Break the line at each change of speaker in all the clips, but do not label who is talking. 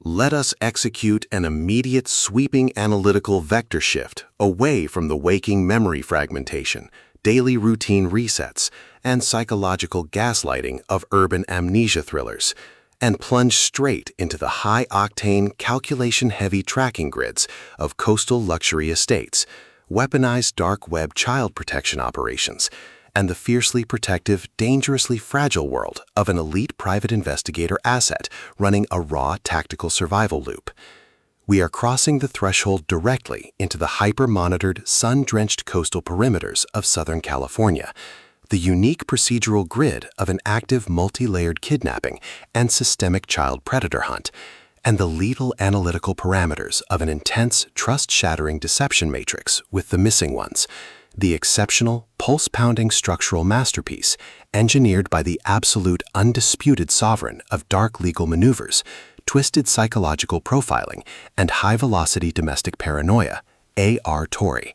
Let us execute an immediate sweeping analytical vector shift away from the waking memory fragmentation, daily routine resets, and psychological gaslighting of urban amnesia thrillers, and plunge straight into the high-octane, calculation-heavy tracking grids of coastal luxury estates, weaponized dark web child protection operations, and the fiercely protective, dangerously fragile world of an elite private investigator asset running a raw tactical survival loop. We are crossing the threshold directly into the hyper-monitored, sun-drenched coastal perimeters of Southern California, the unique procedural grid of an active multi-layered kidnapping and systemic child predator hunt, and the lethal analytical parameters of an intense, trust-shattering deception matrix with the missing ones, the exceptional, pulse-pounding structural masterpiece engineered by the absolute undisputed sovereign of dark legal maneuvers, twisted psychological profiling, and high-velocity domestic paranoia, A.R. Torre.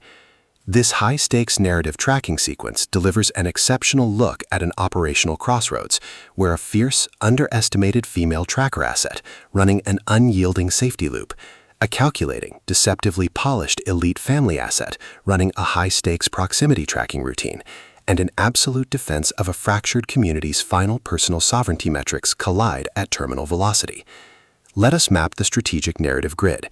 This high-stakes narrative tracking sequence delivers an exceptional look at an operational crossroads where a fierce, underestimated female tracker asset running an unyielding safety loop, a calculating, deceptively polished elite family asset running a high-stakes proximity tracking routine, and an absolute defense of a fractured community's final personal sovereignty metrics collide at terminal velocity. Let us map the strategic narrative grid.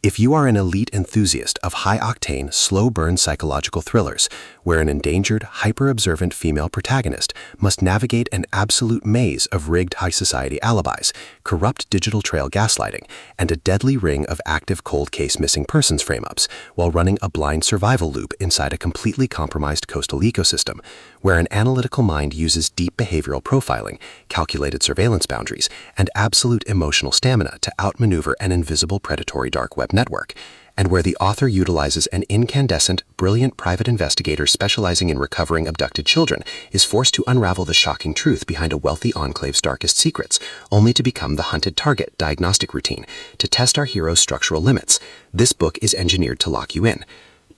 If you are an elite enthusiast of high-octane, slow-burn psychological thrillers, where an endangered, hyper-observant female protagonist must navigate an absolute maze of rigged high-society alibis, corrupt digital trail gaslighting, and a deadly ring of active cold case missing persons frame-ups, while running a blind survival loop inside a completely compromised coastal ecosystem, where an analytical mind uses deep behavioral profiling, calculated surveillance boundaries, and absolute emotional stamina to outmaneuver an invisible predatory dark web network, and where the author utilizes an incandescent, brilliant private investigator specializing in recovering abducted children is forced to unravel the shocking truth behind a wealthy enclave's darkest secrets, only to become the hunted target diagnostic routine to test our hero's structural limits. This book is engineered to lock you in.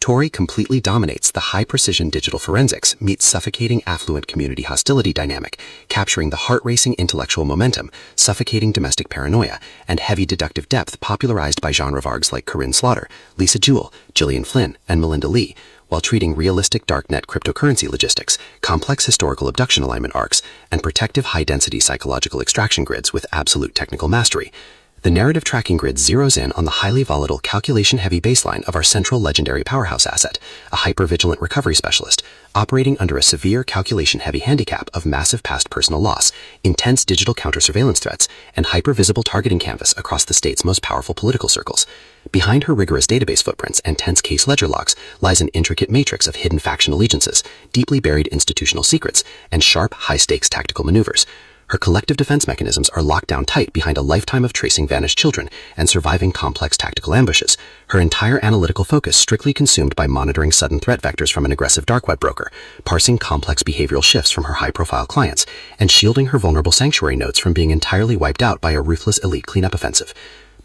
Torre completely dominates the high-precision digital forensics meets suffocating affluent community hostility dynamic, capturing the heart-racing intellectual momentum, suffocating domestic paranoia, and heavy deductive depth popularized by genre vargs like Corinne Slaughter, Lisa Jewell, Gillian Flynn, and Melinda Lee, while treating realistic darknet cryptocurrency logistics, complex historical abduction alignment arcs, and protective high-density psychological extraction grids with absolute technical mastery. The narrative tracking grid zeroes in on the highly volatile, calculation-heavy baseline of our central legendary powerhouse asset, a hyper-vigilant recovery specialist, operating under a severe calculation-heavy handicap of massive past personal loss, intense digital counter-surveillance threats, and hyper-visible targeting canvas across the state's most powerful political circles. Behind her rigorous database footprints and tense case ledger logs lies an intricate matrix of hidden faction allegiances, deeply buried institutional secrets, and sharp, high-stakes tactical maneuvers. Her collective defense mechanisms are locked down tight behind a lifetime of tracing vanished children and surviving complex tactical ambushes, her entire analytical focus strictly consumed by monitoring sudden threat vectors from an aggressive dark web broker, parsing complex behavioral shifts from her high-profile clients, and shielding her vulnerable sanctuary nodes from being entirely wiped out by a ruthless elite cleanup offensive.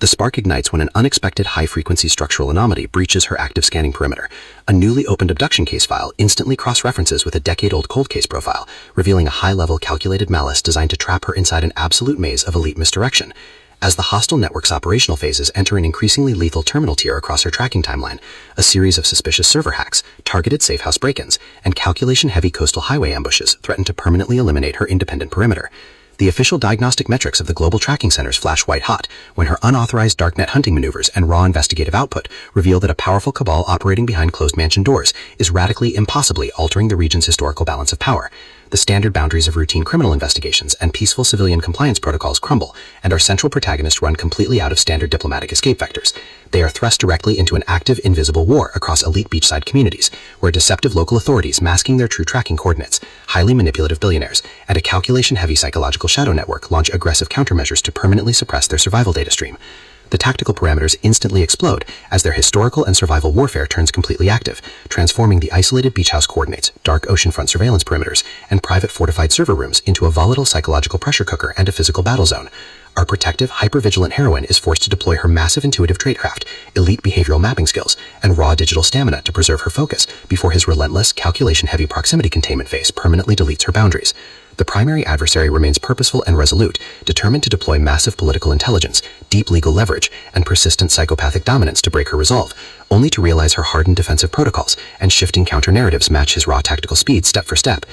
The spark ignites when an unexpected high-frequency structural anomaly breaches her active scanning perimeter. A newly opened abduction case file instantly cross-references with a decade-old cold case profile, revealing a high-level calculated malice designed to trap her inside an absolute maze of elite misdirection. As the hostile network's operational phases enter an increasingly lethal terminal tier across her tracking timeline, a series of suspicious server hacks, targeted safehouse break-ins, and calculation-heavy coastal highway ambushes threaten to permanently eliminate her independent perimeter. The official diagnostic metrics of the global tracking centers flash white-hot when her unauthorized darknet hunting maneuvers and raw investigative output reveal that a powerful cabal operating behind closed mansion doors is radically, impossibly altering the region's historical balance of power. The standard boundaries of routine criminal investigations and peaceful civilian compliance protocols crumble, and our central protagonist run completely out of standard diplomatic escape vectors. They are thrust directly into an active, invisible war across elite beachside communities, where deceptive local authorities masking their true tracking coordinates, highly manipulative billionaires, and a calculation-heavy psychological shadow network launch aggressive countermeasures to permanently suppress their survival data stream. The tactical parameters instantly explode as their historical and survival warfare turns completely active, transforming the isolated beach house coordinates, dark oceanfront surveillance perimeters, and private fortified server rooms into a volatile psychological pressure cooker and a physical battle zone.
Our protective, hyper-vigilant heroine is forced to deploy her massive intuitive tradecraft, elite behavioral mapping skills, and raw digital stamina to preserve her focus before his relentless, calculation-heavy proximity containment phase permanently deletes her boundaries. The primary adversary remains purposeful and resolute, determined to deploy massive political intelligence, deep legal leverage, and persistent psychopathic dominance to break her resolve, only to realize her hardened defensive protocols and shifting counter-narratives match his raw tactical speed step for step.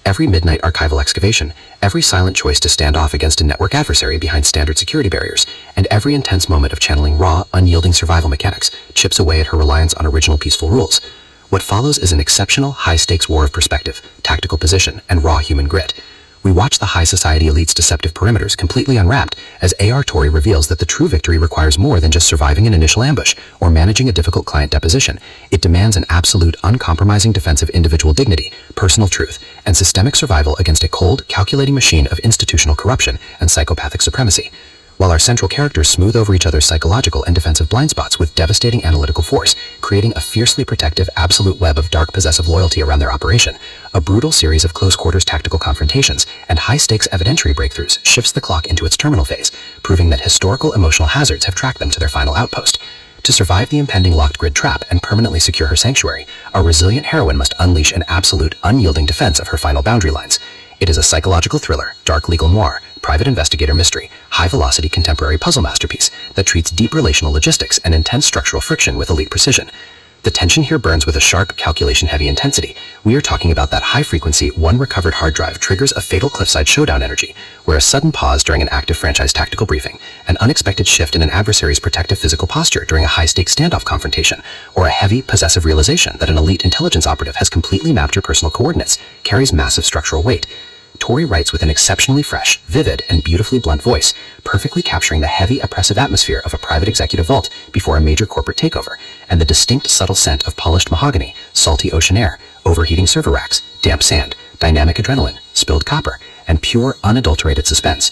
Every midnight archival excavation, every silent choice to stand off against a network adversary behind standard security barriers, and every intense moment of channeling raw, unyielding survival mechanics chips away at her reliance on original peaceful rules. What follows is an exceptional, high-stakes war of perspective, tactical position, and raw human grit. We watch the high society elite's deceptive perimeters completely unwrapped as Torre reveals that the true victory requires more than just surviving an initial ambush or managing a difficult client deposition. It demands an absolute, uncompromising defense of individual dignity, personal truth, and systemic survival against a cold, calculating machine of institutional corruption and psychopathic supremacy. While our central characters smooth over each other's psychological and defensive blind spots with devastating analytical force, creating a fiercely protective, absolute web of dark possessive loyalty around their operation, a brutal series of close-quarters tactical confrontations and high-stakes evidentiary breakthroughs shifts the clock into its terminal phase, proving that historical emotional hazards have tracked them to their final outpost. To survive the impending locked grid trap and permanently secure her sanctuary, our resilient heroine must unleash an absolute, unyielding defense of her final boundary lines. It is a psychological thriller, dark legal noir, private investigator mystery, high-velocity contemporary puzzle masterpiece that treats deep relational logistics and intense structural friction with elite precision. The tension here burns with a sharp, calculation-heavy intensity. We are talking about that high-frequency, one-recovered hard drive triggers a fatal cliffside showdown energy, where a sudden pause during an active franchise tactical briefing, an unexpected shift in an adversary's protective physical posture during a high-stakes standoff confrontation, or a heavy, possessive realization that an elite intelligence operative has completely mapped your personal coordinates, carries massive structural weight. Torre writes with an exceptionally fresh, vivid, and beautifully blunt voice, perfectly capturing the heavy, oppressive atmosphere of a private executive vault before a major corporate takeover, and the distinct, subtle scent of polished mahogany, salty ocean air, overheating server racks, damp sand, dynamic adrenaline, spilled copper, and pure, unadulterated suspense.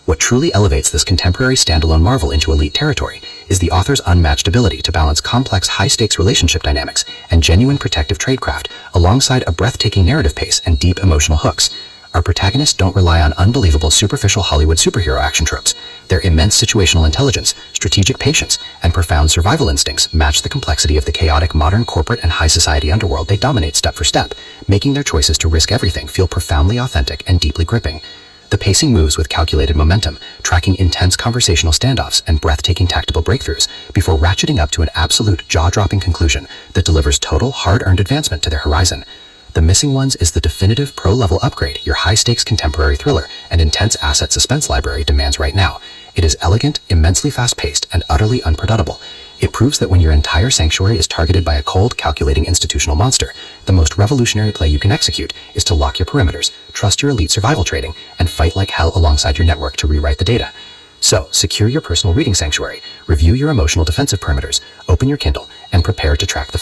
What truly elevates this contemporary standalone marvel into elite territory is the author's unmatched ability to balance complex high-stakes relationship dynamics and genuine protective tradecraft alongside a breathtaking narrative pace and deep emotional hooks. Our protagonists don't rely on unbelievable superficial Hollywood superhero action tropes. Their immense situational intelligence, strategic patience, and profound survival instincts match the complexity of the chaotic modern corporate and high society underworld they dominate step for step, making their choices to risk everything feel profoundly authentic and deeply gripping. The pacing moves with calculated momentum, tracking intense conversational standoffs and breathtaking tactical breakthroughs before ratcheting up to an absolute jaw-dropping conclusion that delivers total, hard-earned advancement to their horizon. The Missing Ones is the definitive pro-level upgrade your high-stakes contemporary thriller and intense asset suspense library demands right now. It is elegant, immensely fast-paced, and utterly unpredictable. It proves that when your entire sanctuary is targeted by a cold, calculating institutional monster, the most revolutionary play you can execute is to lock your perimeters, trust your elite survival trading, and fight like hell alongside your network to rewrite the data. So, secure your personal reading sanctuary, review your emotional defensive perimeters, open your Kindle, and prepare to track the